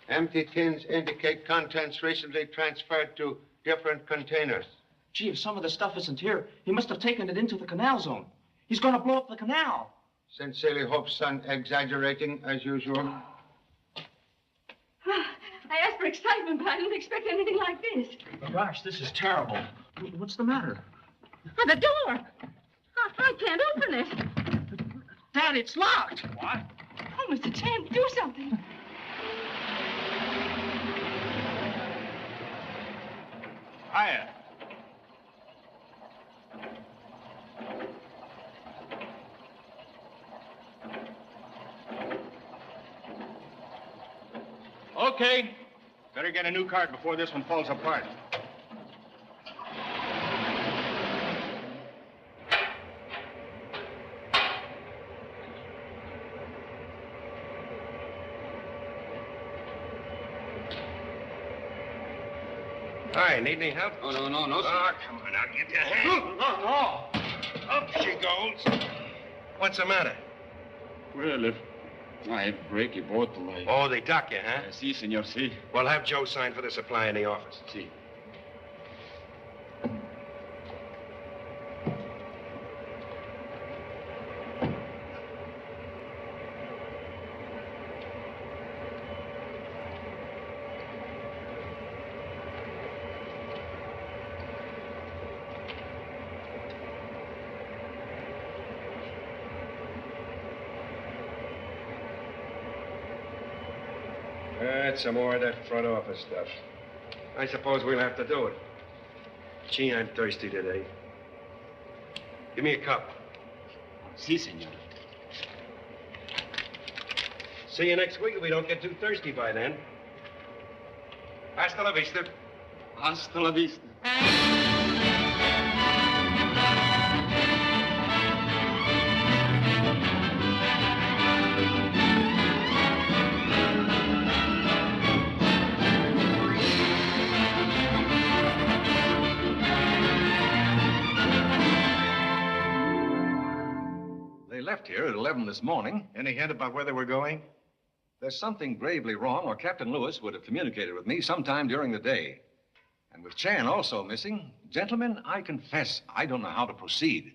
Empty tins indicate contents recently transferred to different containers. Gee, if some of the stuff isn't here, he must have taken it into the canal zone. He's going to blow up the canal. Sincerely hope son exaggerating as usual. I asked for excitement, but I didn't expect anything like this. Gosh, this is terrible. What's the matter? Oh, the door! I can't open it. Dad, it's locked. What? Oh, Mr. Chan, do something. Hiya. Okay. Better get a new cart before this one falls apart. Hi, need any help? Oh, no, sir. Oh, come on now, get your hand. No. Up she goes. What's the matter? Well, if I break you both the leg. Oh, they dock you, huh? Si, senor, si. Well, have Joe sign for the supply in the office. Si. That's some more of that front office stuff. I suppose we'll have to do it. Gee, I'm thirsty today. Give me a cup. Si, senor. See you next week if we don't get too thirsty by then. Hasta la vista. Hasta la vista. Left here at 11 this morning. Any hint about where they were going? There's something gravely wrong, or Captain Lewis would have communicated with me sometime during the day. And with Chan also missing, gentlemen, I confess I don't know how to proceed.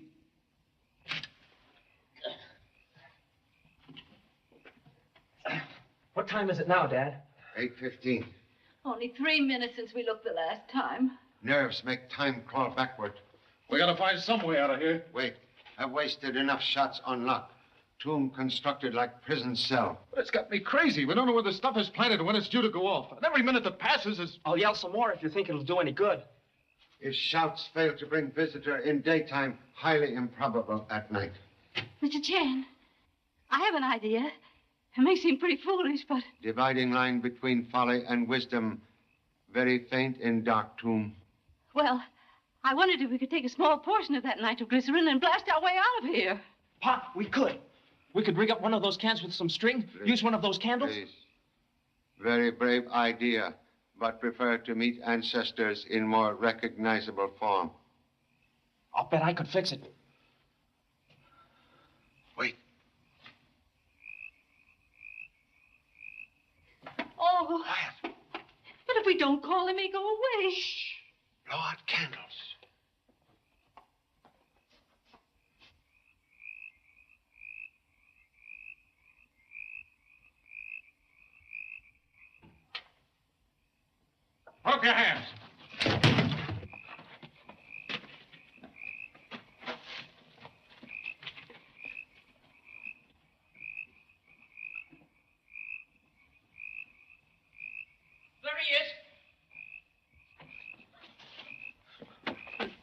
What time is it now, Dad? 8:15. Only 3 minutes since we looked the last time. Nerves make time crawl backward. We gotta find some way out of here. Wait. I've wasted enough shots on luck. Tomb constructed like prison cell. But it's got me crazy. We don't know where the stuff is planted and when it's due to go off. And every minute that passes is... I'll yell some more if you think it'll do any good. If shouts fail to bring visitor in daytime, highly improbable at night. Mr. Chan, I have an idea. It may seem pretty foolish, but... Dividing line between folly and wisdom, very faint in dark tomb. Well, I wondered if we could take a small portion of that nitroglycerin and blast our way out of here. Pop, we could. We could rig up one of those cans with some string, use one of those candles. Please. Very brave idea, but prefer to meet ancestors in more recognizable form. I'll bet I could fix it. Wait. Oh. Quiet. But if we don't call him, he'll go away. Shh. Blow out candles. Up your hands. There he is.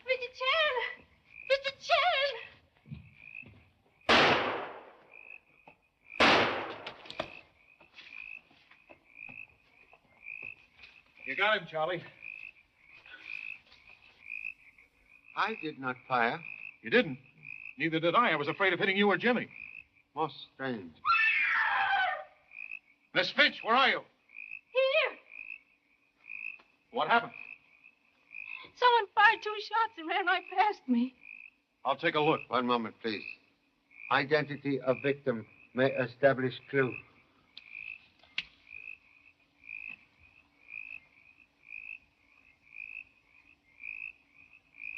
Mr. Chan! Mr. Chan! You got him, Charlie. I did not fire. You didn't? Neither did I. I was afraid of hitting you or Jimmy. Most strange. Miss Finch, where are you? Here! What happened? Someone fired 2 shots and ran right past me. I'll take a look. One moment, please. Identity of victim may establish clue.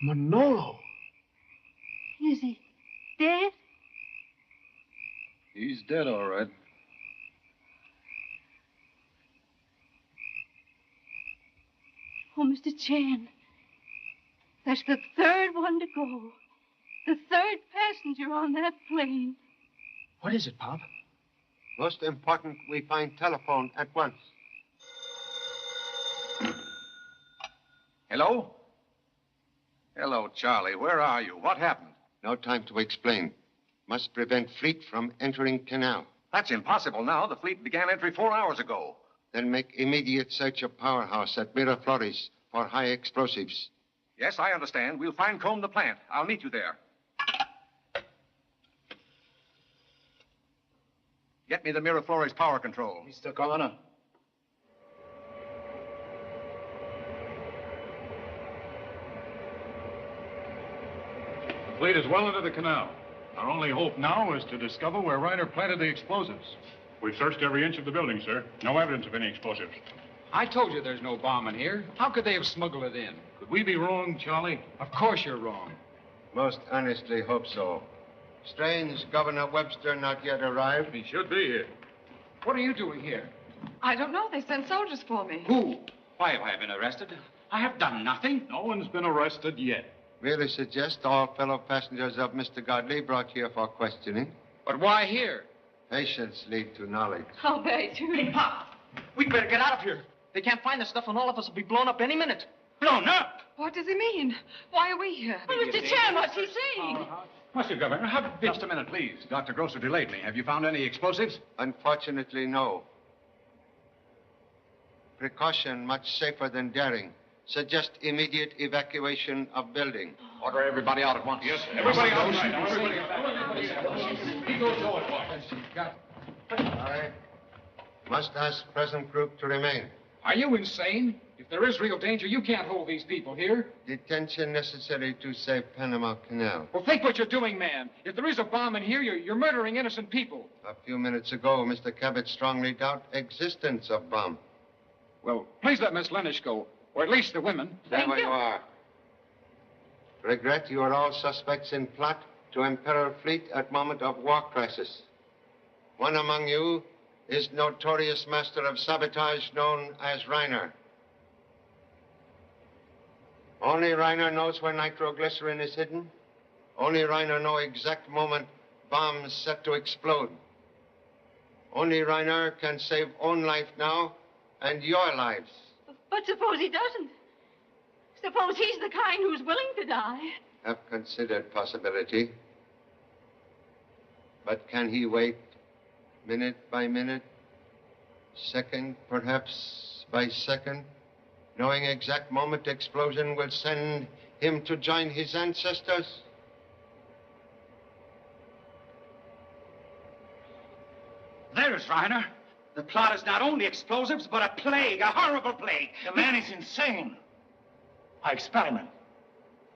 Manolo. Is he dead? He's dead, all right. Oh, Mr. Chan. That's the 3rd one to go. The 3rd passenger on that plane. What is it, Pop? Most important, we find telephone at once. Hello? Hello, Charlie. Where are you? What happened? No time to explain. Must prevent fleet from entering canal. That's impossible now. The fleet began entry 4 hours ago. Then make immediate search of powerhouse at Miraflores for high explosives. Yes, I understand. We'll fine comb the plant. I'll meet you there. Get me the Miraflores power control. Mr. Coroner. The fleet is well into the canal. Our only hope now is to discover where Reiner planted the explosives. We've searched every inch of the building, sir. No evidence of any explosives. I told you there's no bomb in here. How could they have smuggled it in? Could we be wrong, Charlie? Of course you're wrong. Most earnestly hope so. Strange, Governor Webster not yet arrived. He should be here. What are you doing here? I don't know. They sent soldiers for me. Who? Why have I been arrested? I have done nothing. No one's been arrested yet. Merely suggest all fellow passengers of Mr. Godley brought here for questioning. But why here? Patience lead to knowledge. How very true. Hey, Pop, we'd better get out of here. They can't find the stuff and all of us will be blown up any minute. Blown up? What does he mean? Why are we here? Oh, Mr. Chan, what's he saying? Monsieur Governor, just a minute, please. Dr. Grosser delayed me. Have you found any explosives? Unfortunately, no. Precaution much safer than daring. Suggest immediate evacuation of building. Order everybody out at once. Yes, everybody outside. Everybody outside. He goes forward, Got it. All right. Must ask present group to remain. Are you insane? If there is real danger, you can't hold these people here. Detention necessary to save Panama Canal. Well, think what you're doing, man. If there is a bomb in here, you're murdering innocent people. A few minutes ago, Mr. Cabot strongly doubt existence of bomb. Well, please let Miss Lennish go. Or at least the women. There you are. Regret you are all suspects in plot to imperil fleet at moment of war crisis. One among you is notorious master of sabotage known as Reiner. Only Reiner knows where nitroglycerin is hidden. Only Reiner knows exact moment bombs set to explode. Only Reiner can save own life now and your lives. But suppose he doesn't. Suppose he's the kind who's willing to die. Have considered possibility. But can he wait minute by minute, second perhaps by second, knowing exact moment the explosion will send him to join his ancestors? There's Reiner. The plot is not only explosives, but a plague, a horrible plague. The man is insane. I experiment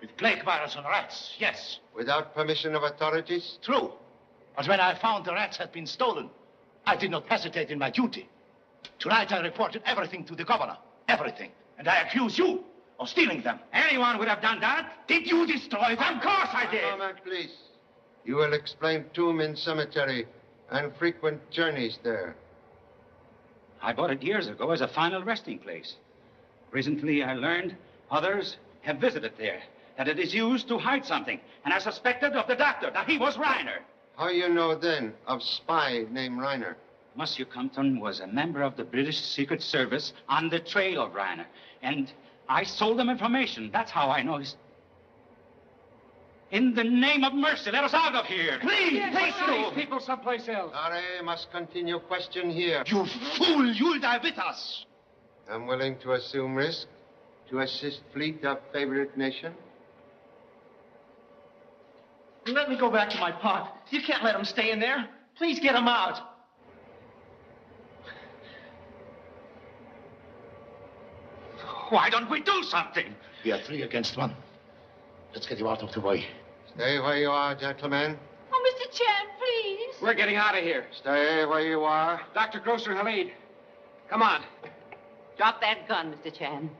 with plague virus on rats, yes. Without permission of authorities? True. But when I found the rats had been stolen, I did not hesitate in my duty. Tonight I reported everything to the governor. Everything. And I accuse you of stealing them. Anyone would have done that. Did you destroy them? Of course I did. A moment, please. You will explain tomb in cemetery and frequent journeys there. I bought it years ago as a final resting place. Recently, I learned others have visited there, that it is used to hide something. And I suspected of the doctor, that he was Reiner. How you know then of spy named Reiner? Monsieur Compton was a member of the British Secret Service on the trail of Reiner. And I sold them information. That's how I know he's... In the name of mercy, let us out of here. Please, please, these people someplace else. Sorry, must continue question here. You fool, you'll die with us. I'm willing to assume risk to assist fleet of favorite nation. Let me go back to my pot. You can't let him stay in there. Please get him out. Why don't we do something? We are 3 against 1. Let's get you out of the way. Stay where you are, gentlemen. Oh, Mr. Chan, please. We're getting out of here. Stay where you are. Dr. Grosser, Halid. Come on. Drop that gun, Mr. Chan.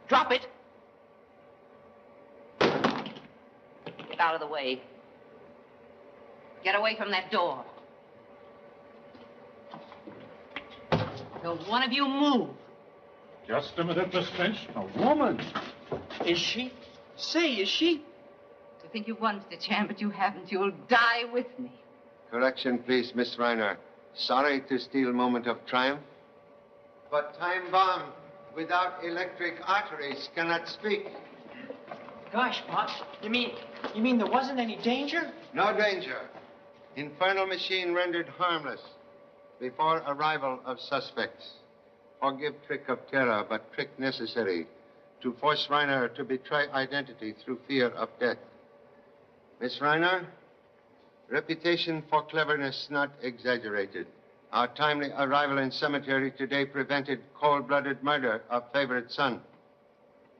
Drop it. Get out of the way. Get away from that door. Don't one of you move. Just a minute, Miss Finch. A woman. Is she? Say, is she? You think you've won, Mr. Chan, but you haven't. You'll die with me. Correction, please, Miss Reiner. Sorry to steal a moment of triumph. But time bomb without electric arteries cannot speak. Gosh, Pop, you mean there wasn't any danger? No danger. Infernal machine rendered harmless before arrival of suspects. Forgive trick of terror, but trick necessary to force Reiner to betray identity through fear of death. Miss Reiner, reputation for cleverness not exaggerated. Our timely arrival in cemetery today prevented cold-blooded murder of favorite son.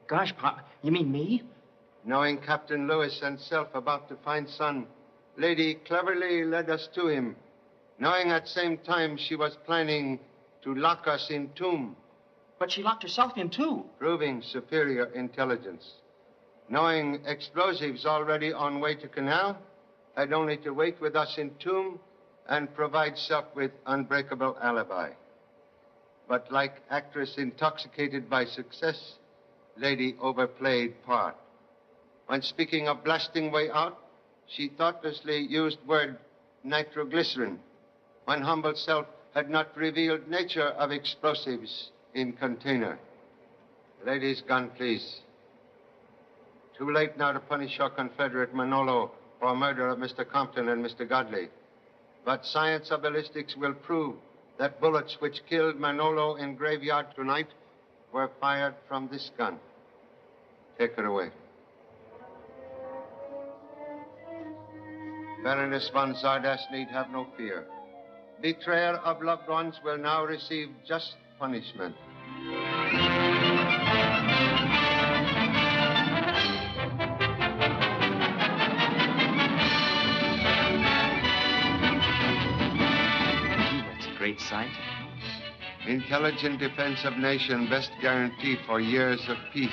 Gosh, Pop, you mean me? Knowing Captain Lewis and self about to find son, lady cleverly led us to him, knowing at same time she was planning to lock us in tomb. But she locked herself in, too. Proving superior intelligence. Knowing explosives already on way to canal, had only to wait with us in tomb and provide self with unbreakable alibi. But like actress intoxicated by success, lady overplayed part. When speaking of blasting way out, she thoughtlessly used word nitroglycerin, when humble self had not revealed nature of explosives in container. Ladies, gun, please. Too late now to punish your confederate Manolo for murder of Mr. Compton and Mr. Godley. But science of ballistics will prove that bullets which killed Manolo in graveyard tonight were fired from this gun. Take her away. Baroness von Zardas need have no fear. Betrayer of loved ones will now receive just punishment. That's a great sight. Intelligent defense of nation, best guarantee for years of peace.